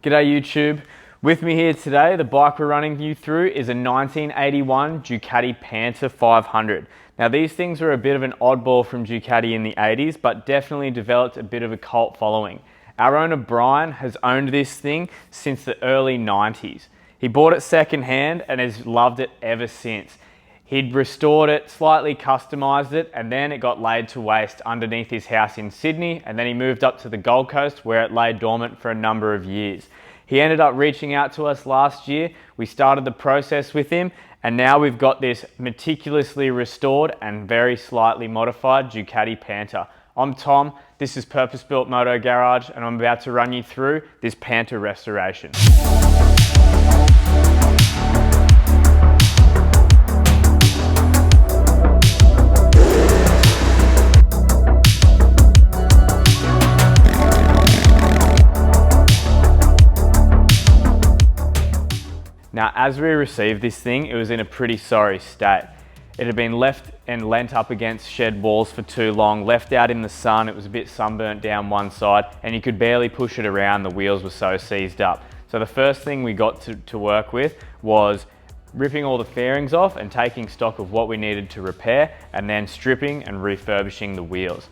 G'day YouTube. With me here today, the bike we're running you through is a 1981 Ducati Pantah 500. Now these things were a bit of an oddball from Ducati in the 80s, but definitely developed a bit of a cult following. Our owner Brian has owned this thing since the early 90s. He bought it secondhand and has loved it ever since. He'd restored it, slightly customized it, and then it got laid to waste underneath his house in Sydney, and then he moved up to the Gold Coast where it lay dormant for a number of years. He ended up reaching out to us last year. We started the process with him, and now we've got this meticulously restored and very slightly modified Ducati Pantah. I'm Tom, this is Purpose Built Moto Garage, and I'm about to run you through this Pantah restoration. Now, as we received this thing, it was in a pretty sorry state. It had been left and leant up against shed walls for too long, left out in the sun, it was a bit sunburnt down one side, and you could barely push it around, the wheels were so seized up. So the first thing we got to work with was ripping all the fairings off and taking stock of what we needed to repair, and then stripping and refurbishing the wheels.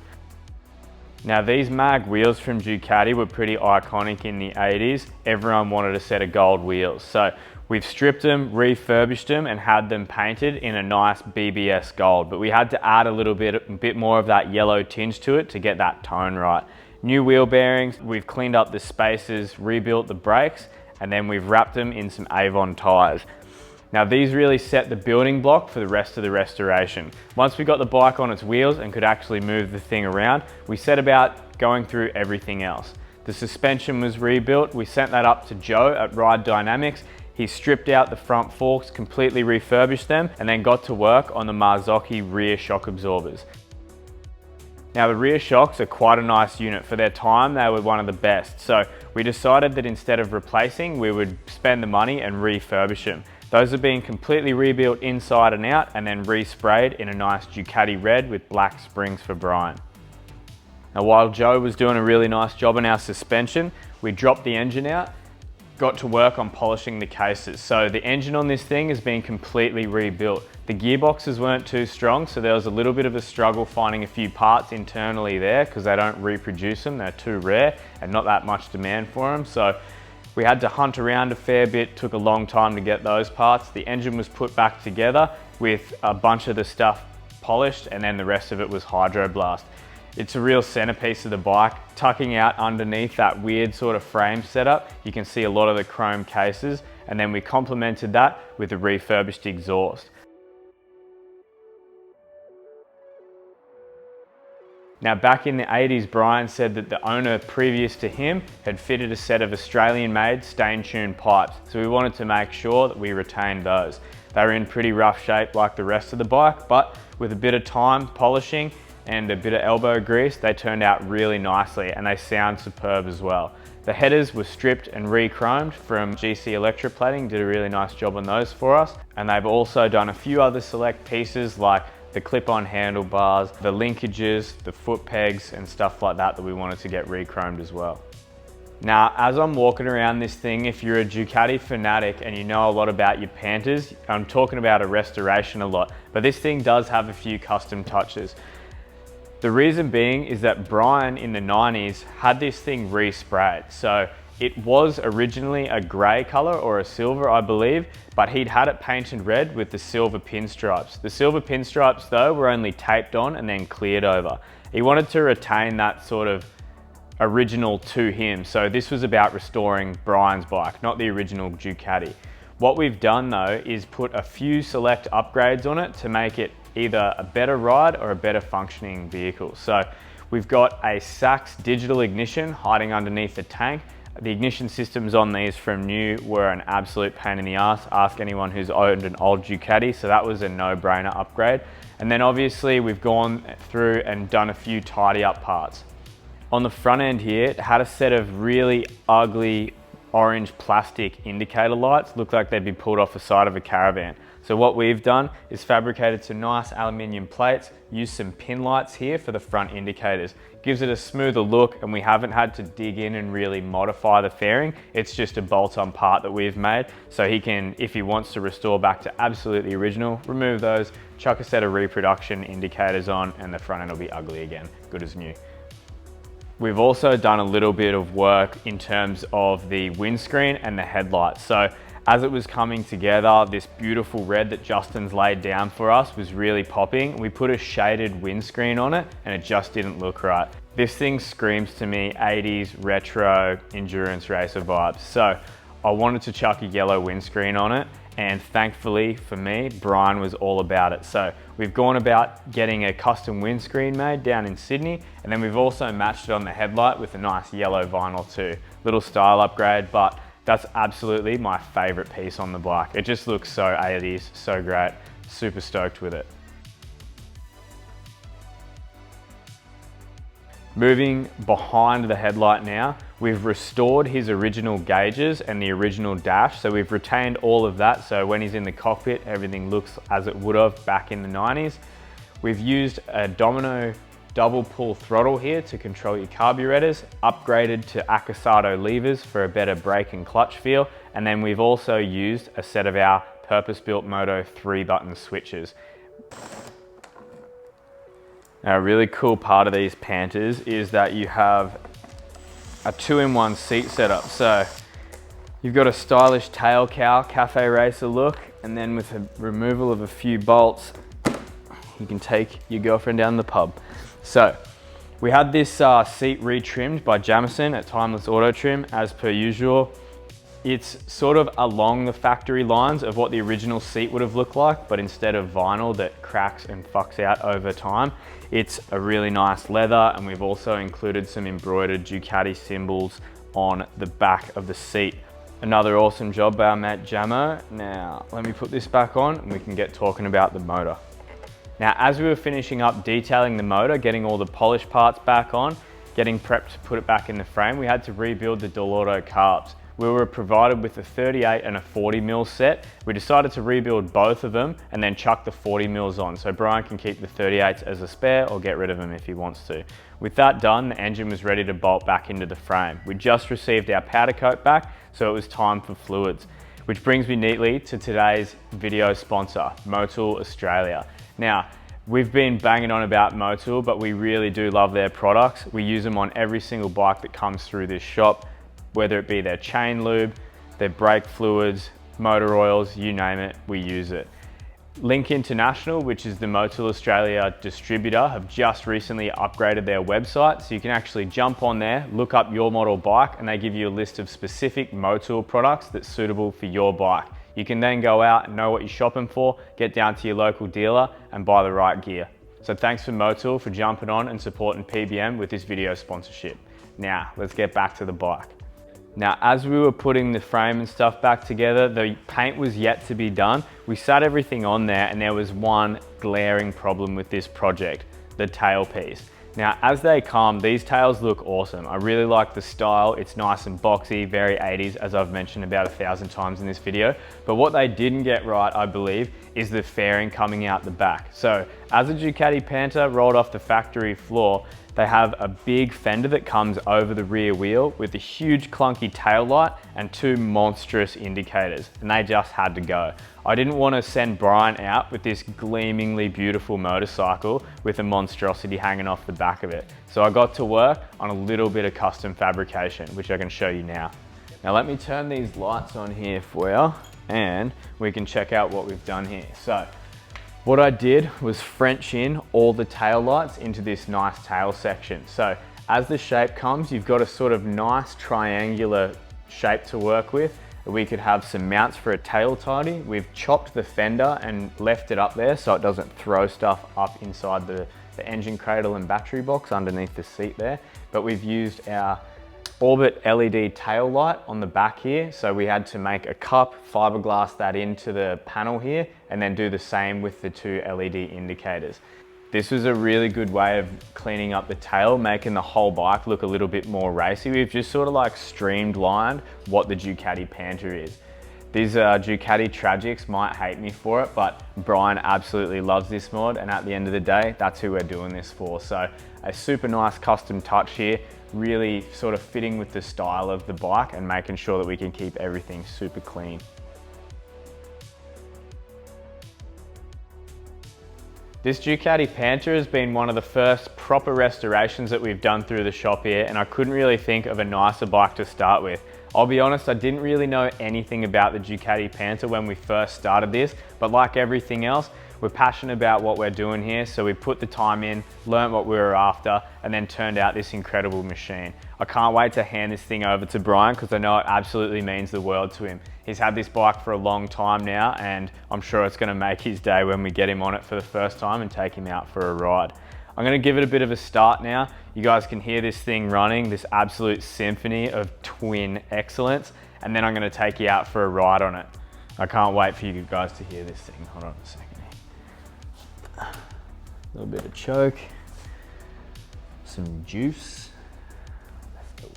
Now these mag wheels from Ducati were pretty iconic in the 80s. Everyone wanted a set of gold wheels. So we've stripped them, refurbished them, and had them painted in a nice BBS gold. But we had to add a bit more of that yellow tinge to it to get that tone right. New wheel bearings, we've cleaned up the spacers, rebuilt the brakes, and then we've wrapped them in some Avon tires. Now these really set the building block for the rest of the restoration. Once we got the bike on its wheels and could actually move the thing around, we set about going through everything else. The suspension was rebuilt, we sent that up to Joe at Ride Dynamics. He stripped out the front forks, completely refurbished them, and then got to work on the Marzocchi rear shock absorbers. Now the rear shocks are quite a nice unit. For their time, they were one of the best. So we decided that instead of replacing, we would spend the money and refurbish them. Those are being completely rebuilt inside and out and then resprayed in a nice Ducati red with black springs for Brian. Now while Joe was doing a really nice job on our suspension, we dropped the engine out, got to work on polishing the cases. So the engine on this thing has been completely rebuilt. The gearboxes weren't too strong, so there was a little bit of a struggle finding a few parts internally there because they don't reproduce them, they're too rare and not that much demand for them. So we had to hunt around a fair bit, took a long time to get those parts. The engine was put back together with a bunch of the stuff polished, and then the rest of it was hydroblast. It's a real centerpiece of the bike. Tucking out underneath that weird sort of frame setup, you can see a lot of the chrome cases, and then we complemented that with a refurbished exhaust. Now back in the 80s, Brian said that the owner previous to him had fitted a set of Australian-made stain-tuned pipes, so we wanted to make sure that we retained those. They were in pretty rough shape like the rest of the bike, but with a bit of time, polishing, and a bit of elbow grease, they turned out really nicely, and they sound superb as well. The headers were stripped and re-chromed from GC Electroplating, did a really nice job on those for us, and they've also done a few other select pieces like the clip-on handlebars, the linkages, the foot pegs and stuff like that we wanted to get re-chromed as well. Now, as I'm walking around this thing, if you're a Ducati fanatic and you know a lot about your Panthers, I'm talking about a restoration a lot, but this thing does have a few custom touches. The reason being is that Brian in the 90s had this thing resprayed. So it was originally a grey colour or a silver, I believe, but he'd had it painted red with the silver pinstripes. The silver pinstripes though were only taped on and then cleared over. He wanted to retain that sort of original to him. So this was about restoring Brian's bike, not the original Ducati. What we've done though is put a few select upgrades on it to make it either a better ride or a better functioning vehicle. So we've got a Sachs digital ignition hiding underneath the tank. The ignition systems on these from new were an absolute pain in the ass. Ask anyone who's owned an old Ducati, so that was a no-brainer upgrade. And then obviously we've gone through and done a few tidy up parts. On the front end here, it had a set of really ugly orange plastic indicator lights, looked like they'd be pulled off the side of a caravan. So what we've done is fabricated some nice aluminium plates, used some pin lights here for the front indicators. Gives it a smoother look, and we haven't had to dig in and really modify the fairing. It's just a bolt-on part that we've made. So he can, if he wants to restore back to absolutely original, remove those, chuck a set of reproduction indicators on, and the front end will be ugly again, good as new. We've also done a little bit of work in terms of the windscreen and the headlights. So as it was coming together, this beautiful red that Justin's laid down for us was really popping. We put a shaded windscreen on it and it just didn't look right. This thing screams to me 80s retro endurance racer vibes. So I wanted to chuck a yellow windscreen on it, and thankfully for me, Brian was all about it. So we've gone about getting a custom windscreen made down in Sydney, and then we've also matched it on the headlight with a nice yellow vinyl too. Little style upgrade, but that's absolutely my favorite piece on the bike. It just looks so 80s, so great. Super stoked with it. Moving behind the headlight now, we've restored his original gauges and the original dash. So we've retained all of that. So when he's in the cockpit, everything looks as it would have back in the 90s. We've used a Domino double pull throttle here to control your carburetors, upgraded to Acosado levers for a better brake and clutch feel. And then we've also used a set of our purpose-built Moto 3-button switches. Now, a really cool part of these Panthers is that you have a 2-in-1 seat setup. So you've got a stylish tail cow cafe racer look, and then with the removal of a few bolts, you can take your girlfriend down the pub. So we had this seat retrimmed by Jamison at Timeless Auto Trim as per usual. It's sort of along the factory lines of what the original seat would have looked like, but instead of vinyl that cracks and fucks out over time, it's a really nice leather, and we've also included some embroidered Ducati symbols on the back of the seat. Another awesome job by our mate Jamo. Now, let me put this back on and we can get talking about the motor. Now, as we were finishing up detailing the motor, getting all the polished parts back on, getting prepped to put it back in the frame, we had to rebuild the Delauto carbs. We were provided with a 38 and a 40 mil set. We decided to rebuild both of them and then chuck the 40 mils on, so Brian can keep the 38s as a spare or get rid of them if he wants to. With that done, the engine was ready to bolt back into the frame. We just received our powder coat back, so it was time for fluids. Which brings me neatly to today's video sponsor, Moto Australia. Now, we've been banging on about Moto, but we really do love their products. We use them on every single bike that comes through this shop, whether it be their chain lube, their brake fluids, motor oils, you name it, we use it. Link International, which is the Moto Australia distributor, have just recently upgraded their website, so you can actually jump on there, look up your model bike, and they give you a list of specific Moto products that's suitable for your bike. You can then go out and know what you're shopping for, get down to your local dealer and buy the right gear. So thanks for Moto for jumping on and supporting PBM with this video sponsorship. Now, let's get back to the bike. Now, as we were putting the frame and stuff back together, the paint was yet to be done. We sat everything on there and there was one glaring problem with this project, the tailpiece. Now, as they come, these tails look awesome. I really like the style. It's nice and boxy, very 80s, as I've mentioned about 1,000 times in this video. But what they didn't get right, I believe, is the fairing coming out the back. So, as a Ducati Pantah rolled off the factory floor, they have a big fender that comes over the rear wheel with a huge clunky tail light and two monstrous indicators, and they just had to go. I didn't want to send Brian out with this gleamingly beautiful motorcycle with a monstrosity hanging off the back of it. So I got to work on a little bit of custom fabrication, which I can show you now. Now let me turn these lights on here for you and we can check out what we've done here. So what I did was French in all the tail lights into this nice tail section. So as the shape comes, you've got a sort of nice triangular shape to work with. We could have some mounts for a tail tidy. We've chopped the fender and left it up there so it doesn't throw stuff up inside the engine cradle and battery box underneath the seat there. But we've used our Orbit LED tail light on the back here. So we had to make a cup, fiberglass that into the panel here, and then do the same with the two LED indicators. This was a really good way of cleaning up the tail, making the whole bike look a little bit more racy. We've just sort of like streamlined what the Ducati Pantah is. These Ducati Tragics might hate me for it, but Brian absolutely loves this mod, and at the end of the day, that's who we're doing this for. So a super nice custom touch here, really sort of fitting with the style of the bike and making sure that we can keep everything super clean. This Ducati Pantah has been one of the first proper restorations that we've done through the shop here, and I couldn't really think of a nicer bike to start with. I'll be honest, I didn't really know anything about the Ducati Pantah when we first started this, but like everything else, we're passionate about what we're doing here, so we put the time in, learned what we were after, and then turned out this incredible machine. I can't wait to hand this thing over to Brian because I know it absolutely means the world to him. He's had this bike for a long time now, and I'm sure it's going to make his day when we get him on it for the first time and take him out for a ride. I'm going to give it a bit of a start now. You guys can hear this thing running, this absolute symphony of twin excellence, and then I'm going to take you out for a ride on it. I can't wait for you guys to hear this thing. Hold on a second. A little bit of choke, some juice. Let's go.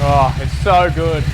Oh, it's so good.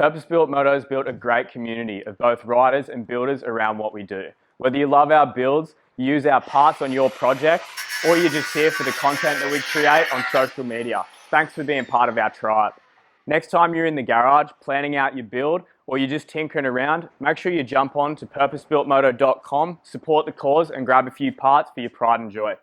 Purpose Built Moto has built a great community of both riders and builders around what we do. Whether you love our builds, you use our parts on your project, or you're just here for the content that we create on social media, thanks for being part of our tribe. Next time you're in the garage planning out your build, or you're just tinkering around, make sure you jump on to purposebuiltmoto.com, support the cause and grab a few parts for your pride and joy.